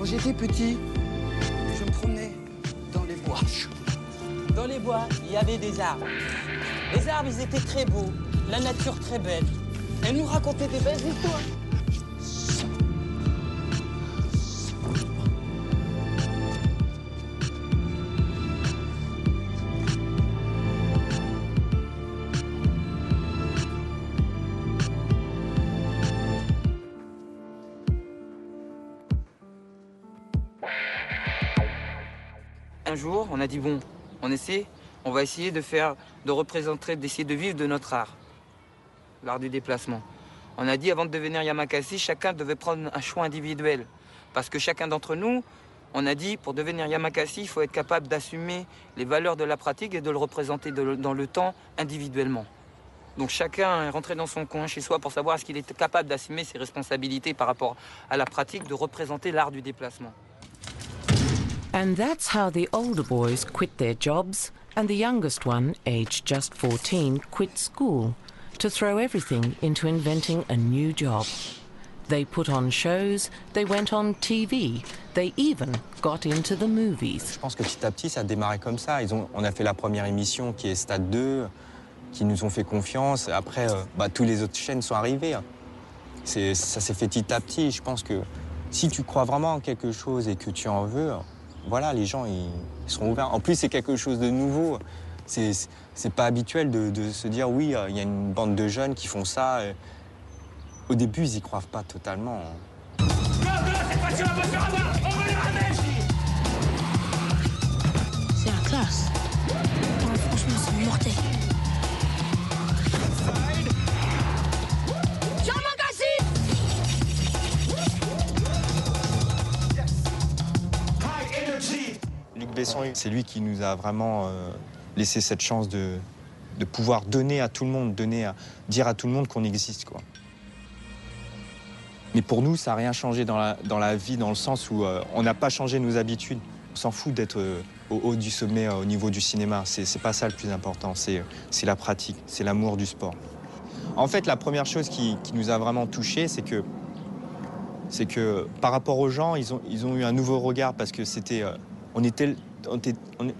j'étais petit, je me promenais dans les bois. Dans les bois, il y avait des arbres. Les arbres, ils étaient très beaux, la nature très belle. Elle nous racontait des belles histoires. Un jour, on a dit bon, on va essayer de représenter, d'essayer de vivre de notre art, l'art du déplacement. On a dit avant de devenir Yamakasi, chacun devait prendre un choix individuel. Parce que chacun d'entre nous, on a dit pour devenir Yamakasi, il faut être capable d'assumer les valeurs de la pratique et de le représenter dans le temps individuellement. Donc chacun est rentré dans son coin chez soi pour savoir est-ce qu'il est capable d'assumer ses responsabilités par rapport à la pratique de représenter l'art du déplacement. And that's how the older boys quit their jobs and the youngest one, aged just 14, quit school to throw everything into inventing a new job. They put on shows, they went on TV, they even got into the movies. Je pense que petit à petit, ça a démarré comme ça. On a fait la première émission qui est Stade 2, qui nous ont fait confiance. Après, tous les autres chaînes sont arrivées. Ça s'est fait petit à petit. Je pense que si tu crois vraiment en quelque chose et que tu en veux, voilà, les gens, ils seront ouverts. En plus, c'est quelque chose de nouveau. C'est pas habituel de se dire, oui, il y a une bande de jeunes qui font ça. Au début, ils y croient pas totalement. Cette fois-ci, on va se faire avoir. On va les ramener. C'est la classe. Non, franchement, c'est mortel. Luc Besson, c'est lui qui nous a vraiment laissé cette chance de pouvoir donner à tout le monde, dire à tout le monde qu'on existe, quoi. Mais pour nous, ça n'a rien changé dans la vie, dans le sens où on n'a pas changé nos habitudes. On s'en fout d'être au haut du sommet au niveau du cinéma. C'est pas ça le plus important, c'est la pratique, c'est l'amour du sport. En fait, la première chose qui nous a vraiment touchés, c'est que par rapport aux gens, ils ont eu un nouveau regard parce que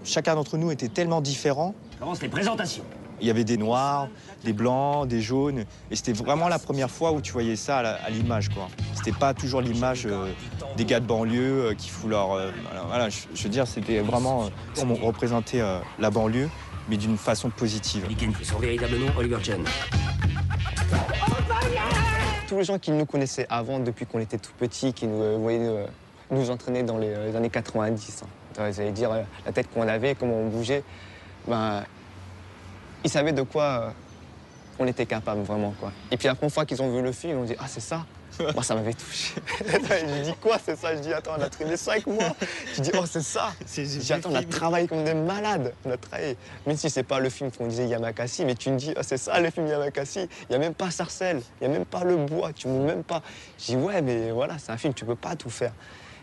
chacun d'entre nous était tellement différent. Commence les présentations. Il y avait des noirs, des blancs, des jaunes. Et c'était vraiment la première fois où tu voyais ça à l'image, quoi. C'était pas toujours l'image des gars de banlieue qui foutent leur... voilà, je veux dire, c'était vraiment... on représentait la banlieue, mais d'une façon positive. Son véritable nom, Oliver Chen. Tous les gens qui nous connaissaient avant, depuis qu'on était tout petits, qui nous voyaient nous entraîner dans les années 90. Ils allaient dire la tête qu'on avait, comment on bougeait. Ils savaient de quoi on était capable, vraiment, quoi. Et puis la première fois qu'ils ont vu le film, ils ont dit « Ah, c'est ça ?» Moi, ça m'avait touché. Je dis « Quoi, c'est ça ?» Je dis « Attends, on a traîné 5 mois. » Je dis « Oh, c'est ça ?» Je dis « Attends, on a travaillé comme des malades. On a travaillé. » Même si c'est pas le film qu'on disait Yamakasi, mais tu me dis « Oh, c'est ça, le film Yamakasi. Il n'y a même pas Sarcelles, il n'y a même pas le bois, tu ne même pas. » Je dis « Ouais, mais voilà, c'est un film, tu peux pas tout faire. »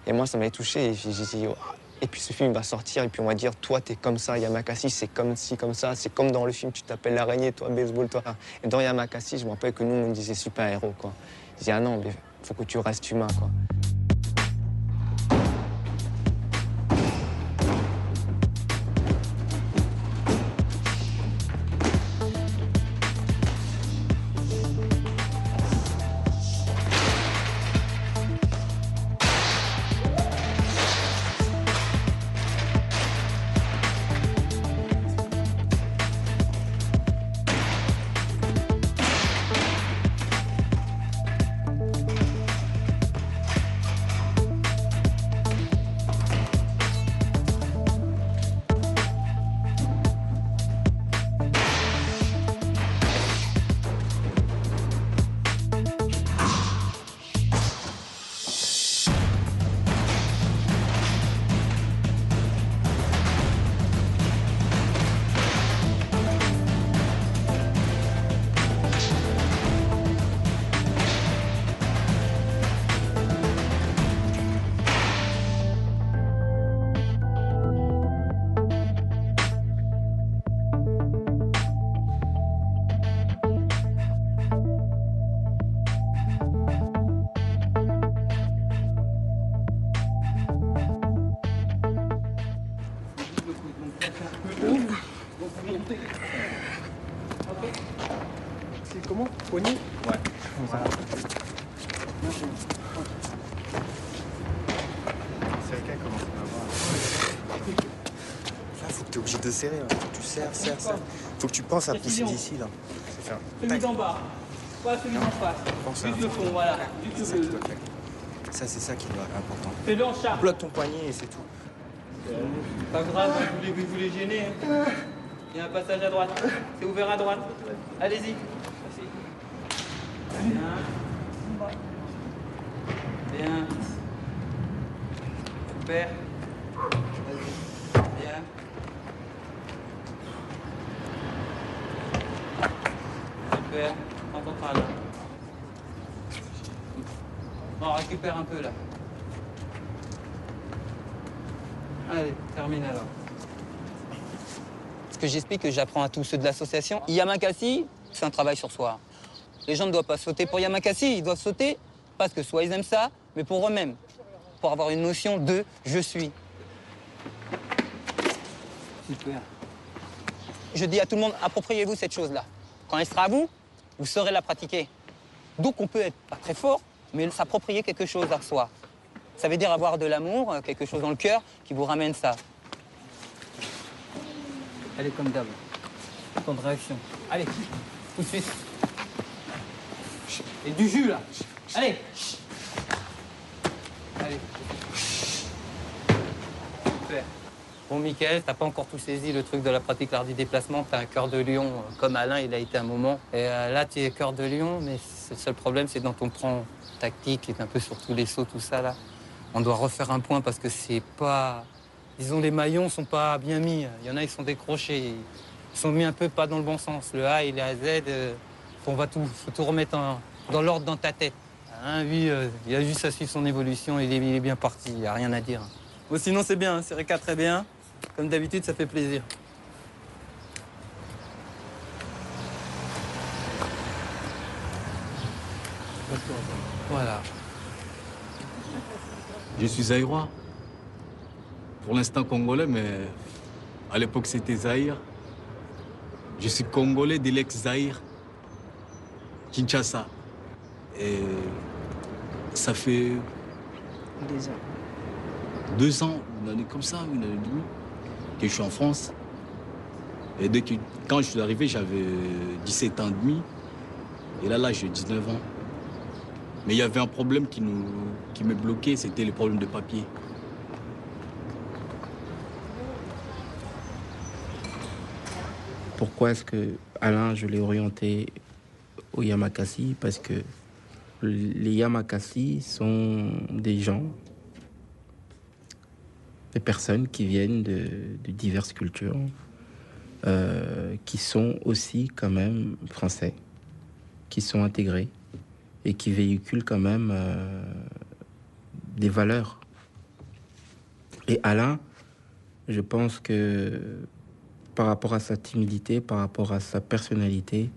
Et moi, ça m'avait touché. Et j'ai dit oh. Et puis ce film va sortir et puis on va dire toi t'es comme ça, Yamakasi c'est comme ci, comme ça, c'est comme dans le film tu t'appelles l'araignée, toi baseball, toi. Et dans Yamakasi, je me rappelle que nous on disait super-héros, quoi. Je dis ah non mais faut que tu restes humain, quoi. Poignée. Ouais. Voilà. C'est quelqu'un commence à avoir. Là, faut que tu es obligé de serrer. Hein. Faut que tu serres. Faut que tu penses à pousser d'ici, là. C'est faire. Celui d'en bas. Pas celui d'en face. Pense à Juste le fond, voilà. C'est Juste ça le... qui doit faire. Ça, c'est ça qui doit être important. Fais-le en chat. Bloque ton poignet et c'est tout. Pas grave, vous les gênez. Hein. Il y a un passage à droite. C'est ouvert à droite. Allez-y. Merci. Bien. Bien. Super. Vas-y. Bien. Super. Prends ton train là. Bon, récupère un peu là. Allez, termine alors. Ce que j'explique, que j'apprends à tous ceux de l'association, Yamakasi, c'est un travail sur soi. Les gens ne doivent pas sauter pour Yamakasi, ils doivent sauter parce que soit ils aiment ça, mais pour eux-mêmes. Pour avoir une notion de « je suis ». Super. Je dis à tout le monde, appropriez-vous cette chose-là. Quand elle sera à vous, vous saurez la pratiquer. Donc on peut être pas très fort, mais s'approprier quelque chose à soi. Ça veut dire avoir de l'amour, quelque chose dans le cœur qui vous ramène ça. Allez, comme d'hab. Temps de réaction. Allez, tout de suite. Et du jus, là. Allez. Allez. Super. Bon, Mickaël, t'as pas encore tout saisi le truc de la pratique l'art du déplacement. T'as un cœur de lion, comme Alain, il a été un moment. Et là, tu es cœur de lion, mais le seul problème, c'est dans ton plan tactique, qui est un peu sur tous les sauts, tout ça, là. On doit refaire un point parce que c'est pas... Disons, les maillons sont pas bien mis. Il y en a, ils sont décrochés. Ils sont mis un peu pas dans le bon sens. Le A et le Z, faut tout remettre dans l'ordre dans ta tête. Hein, lui, il a juste à suivre son évolution. Il est bien parti. Il n'y a rien à dire. Bon, sinon, c'est bien. C'est Réka très bien. Comme d'habitude, ça fait plaisir. Voilà. Je suis zaïrois. Pour l'instant congolais, mais à l'époque c'était Zaïre. Je suis congolais de l'ex-Zaïre, Kinshasa. Et ça fait 2 ans, une année comme ça, une année et demie, que je suis en France. Et quand je suis arrivé, j'avais 17 ans et demi. Et là, j'ai 19 ans. Mais il y avait un problème qui me bloquait, c'était le problème de papier. Pourquoi est-ce que Alain, je l'ai orienté au Yamakasi? Parce que les Yamakasi sont des gens, des personnes qui viennent de diverses cultures, qui sont aussi quand même français, qui sont intégrés et qui véhiculent quand même des valeurs. Et Alain, je pense que par rapport à sa timidité, par rapport à sa personnalité,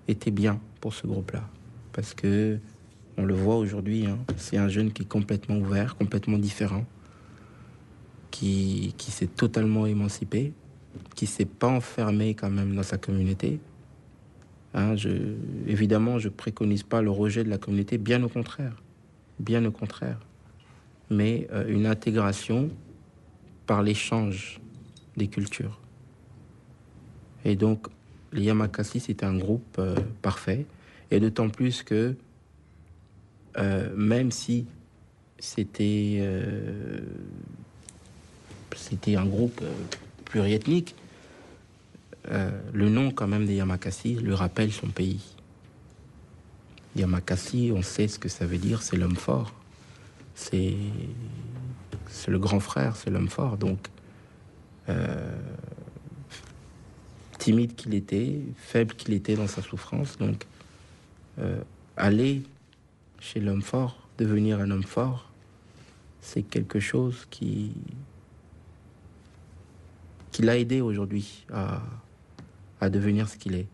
était bien pour ce groupe-là. Parce que on le voit aujourd'hui, hein, c'est un jeune qui est complètement ouvert, complètement différent, qui s'est totalement émancipé, qui s'est pas enfermé quand même dans sa communauté. Hein, évidemment, je préconise pas le rejet de la communauté, bien au contraire. Bien au contraire. Mais une intégration par l'échange des cultures. Et donc, les Yamakasi, c'était un groupe parfait. Et d'autant plus que, même si c'était un groupe pluriethnique, le nom quand même des Yamakasi lui rappelle son pays. Yamakasi, on sait ce que ça veut dire, c'est l'homme fort. C'est le grand frère, c'est l'homme fort. Donc, timide qu'il était, faible qu'il était dans sa souffrance. Donc, aller chez l'homme fort, devenir un homme fort, c'est quelque chose qui l'a aidé aujourd'hui à devenir ce qu'il est.